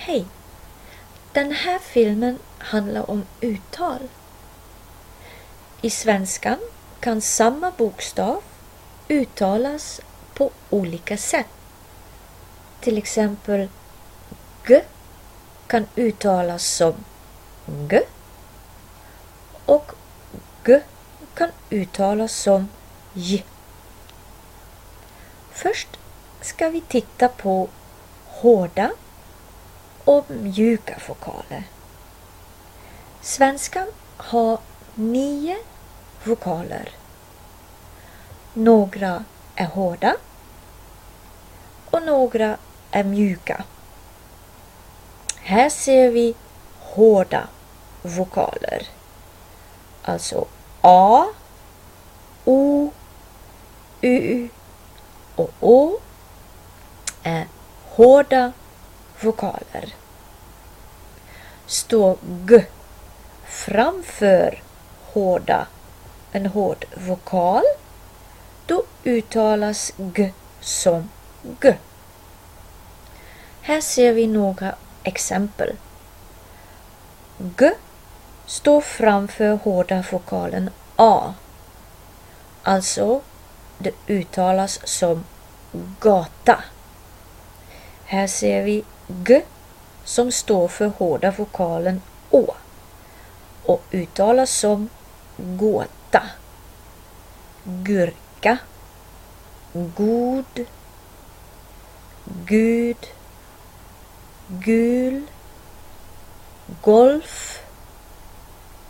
Hej! Den här filmen handlar om uttal. I svenskan kan samma bokstav uttalas på olika sätt. Till exempel G kan uttalas som G och G kan uttalas som J. Först ska vi titta på hårda och mjuka vokaler. Svenskan har 9 vokaler. Några är hårda och några är mjuka. Här ser vi hårda vokaler. Alltså A, O, U och Å är hårda vokaler. Står G framför en hård vokal, då uttalas G som G. Här ser vi några exempel. G står framför hårda vokalen A. Alltså det uttalas som gata. Här ser vi G som står för hårda vokalen Å och uttalas som gåta. Gurka, god, gud, gul, golf,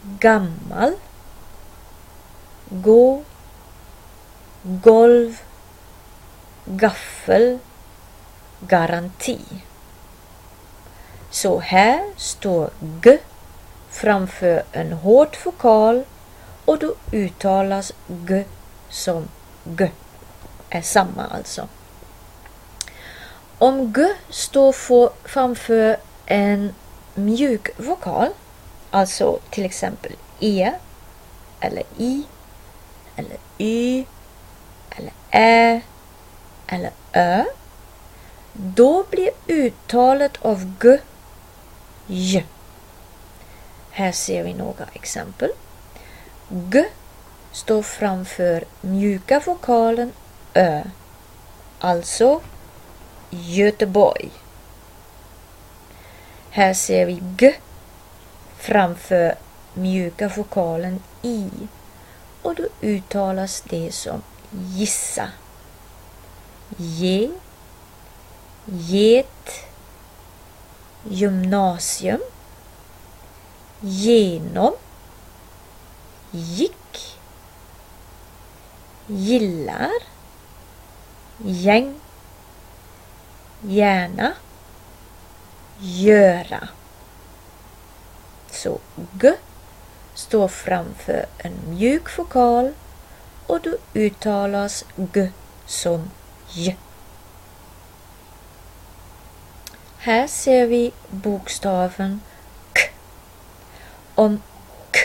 gammal, gå, golv, gaffel, garanti. Så här står G framför en hård vokal och då uttalas G som G. Är samma alltså. Om G står framför en mjuk vokal, alltså till exempel E eller I eller Y eller Ä eller Ö, då blir uttalet av G J. Här ser vi några exempel. G står framför mjuka vokalen Ö, alltså Göteborg. Här ser vi G framför mjuka vokalen I och då uttalas det som gissa. Ge, get, gymnasium, genom, gick, gillar, gäng, gärna, göra. Så G står framför en mjuk vokal och då uttalas G som J. Här ser vi bokstaven K. Om K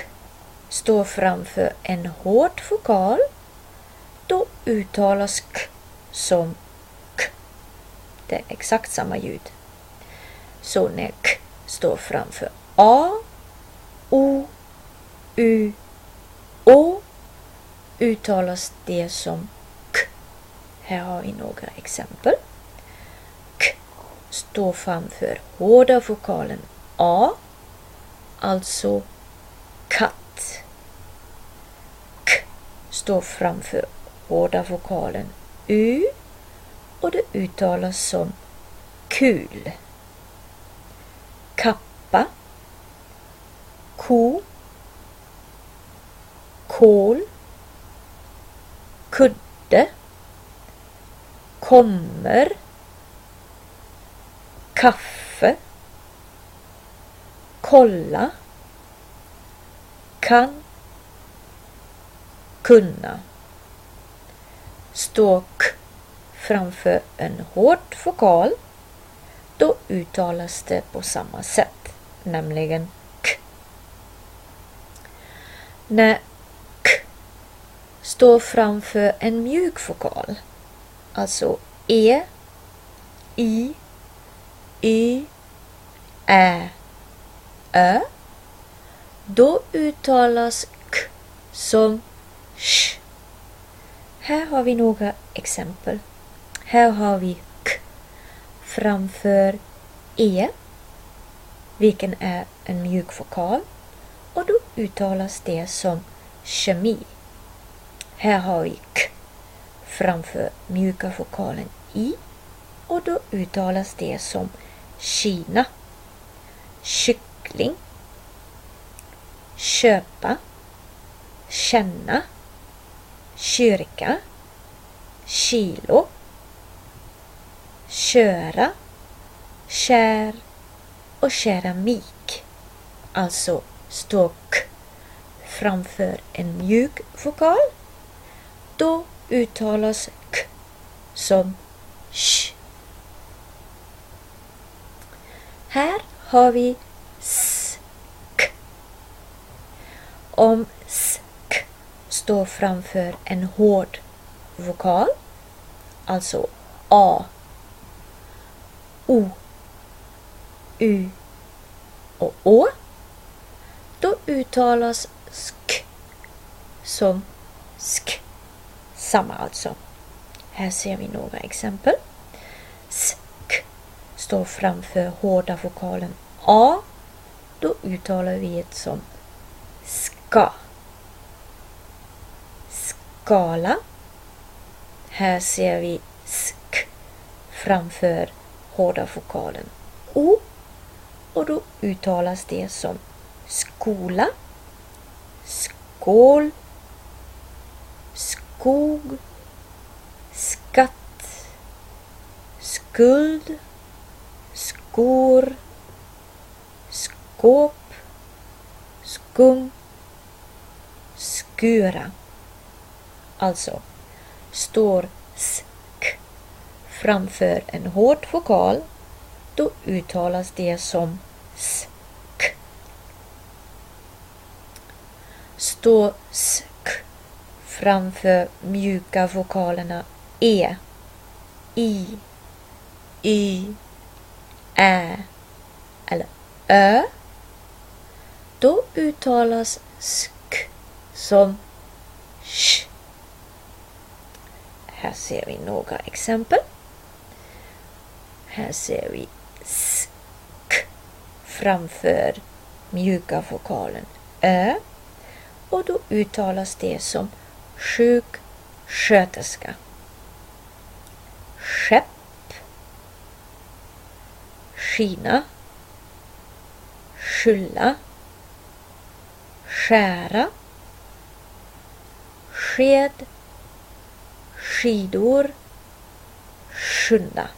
står framför en hård vokal, då uttalas K som K. Det är exakt samma ljud. Så när K står framför A, O, U, Å uttalas det som K. Här har vi några exempel. K står framför hårda vokalen A, alltså katt. K står framför hårda vokalen U och det uttalas som kul. Kappa, ko, kål, kudde, kommer, kaffe, kolla, kan, kunna. Står K framför en hård vokal, då uttalas det på samma sätt, nämligen K. När K står framför en mjuk vokal, alltså E, I, Y, ä, ö. Då uttalas k som sh. Här har vi några exempel. Här har vi k framför e, vilken är en mjuk vokal, och då uttalas det som kemi. Här har vi k framför mjuka vokalen i, och då uttalas det som Kina. Kyckling, köpa, känna, kyrka, kilo, köra, kär och keramik. Alltså står k framför en mjuk vokal, då uttalas k som sh. Här har vi sk. Om sk står framför en hård vokal, alltså a, o, u och å, då uttalas sk som sk. Samma alltså. Här ser vi några exempel. Sk står framför hårda vokalen a, då uttalar vi det som ska. Skala. Här ser vi sk framför hårda vokalen o, och då uttalas det som skola, skål, skog, skatt, skuld, skor, skåp, skum, skura. Alltså står sk framför en hård vokal, då uttalas det som sk. Står sk framför mjuka vokalerna e, i, y, ä eller ö, då uttalas sk som sh. Här ser vi några exempel. Här ser vi sk framför mjuka vokalen ö, och då uttalas det som sjuksköterska. Skepp, skina, skylla, skära, sked, skidor, skynda.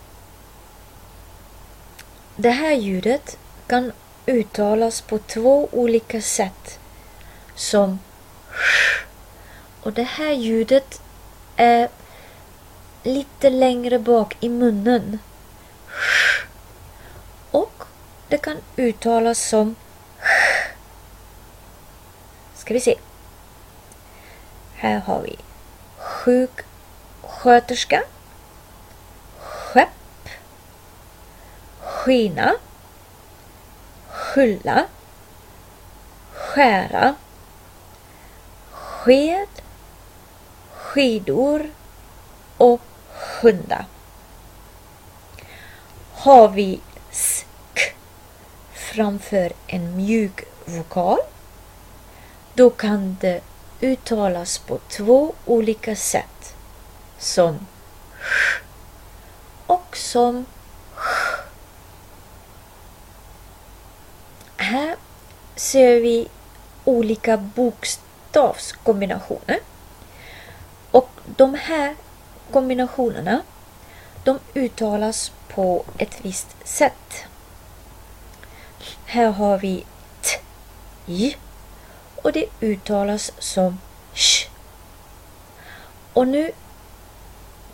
Det här ljudet kan uttalas på två olika sätt som sh. Och det här ljudet är lite längre bak i munnen. Sh. Och det kan uttalas som sh. Ska vi se. Här har vi sjuksköterska, skepp, skina, skylla, skära, sked, skidor och skynda. Har vi sk framför en mjuk vokal, då kan det uttalas på två olika sätt, som sh och som sh. Här ser vi olika bokstavskombinationer, och de här kombinationerna, de uttalas på ett visst sätt. Här har vi t, j, och det uttalas som sh. Och nu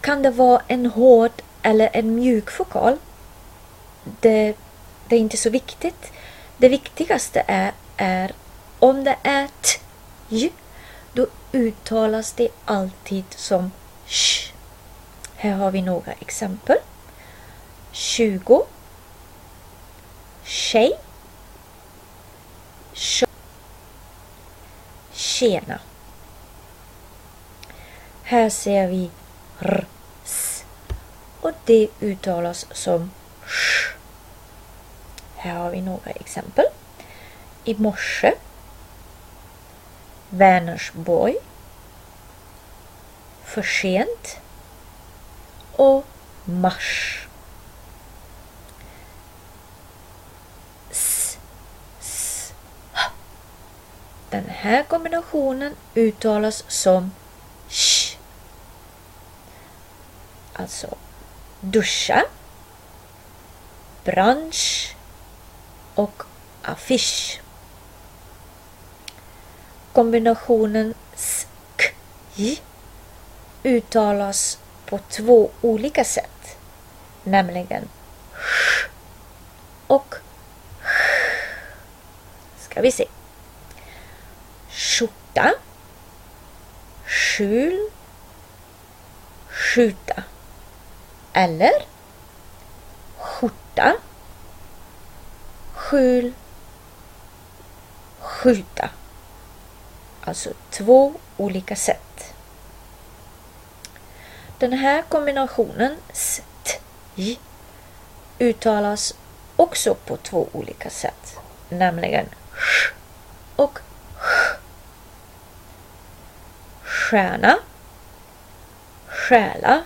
kan det vara en hård eller en mjuk vokal. Det är inte så viktigt. Det viktigaste är om det är t, j, då uttalas det alltid som sh. Här har vi några exempel. 20, tjej, tjena. Här ser vi r, s, och det uttalas som sh. Här har vi några exempel. I morse, Vänersborg, för sent och mars. Den här kombinationen uttalas som sh. Alltså duscha, bransch och affisch. Kombinationen sk uttalas på två olika sätt, nämligen sh och sh. Ska vi se. Skjorta, skjul, skjuta. Eller skjorta, skjul, skjuta. Alltså två olika sätt. Den här kombinationen st uttalas också på två olika sätt, nämligen sh och sh. Stjärna, stjäla,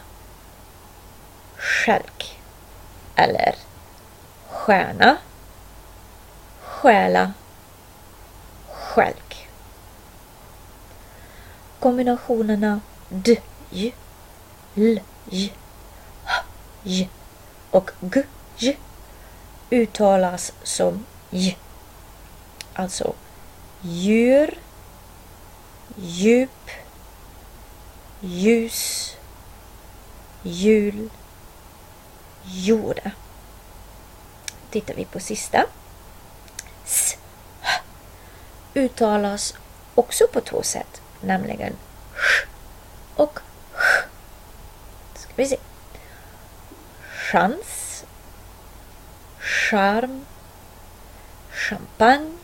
stjälk. Eller stjärna, stjäla, stjälk. Kombinationerna d, l, h, och g uttalas som j. Alltså djur, djup, ljus, jul, jorde. Tittar vi på sista. S, h, uttalas också på två sätt, nämligen sh och sh. Ska vi se. Chans, charm, champagne,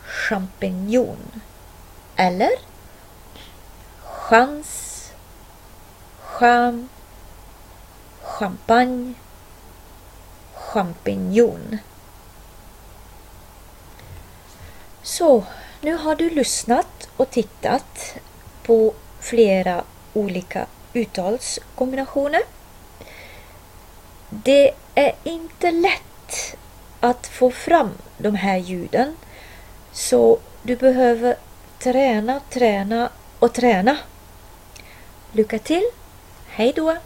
champignon. Eller chans, charm, champagne, champignon. Så, nu har du lyssnat och tittat på flera olika uttalskombinationer. Det är inte lätt att få fram de här ljuden, så du behöver träna och träna. Lycka till! Hej då!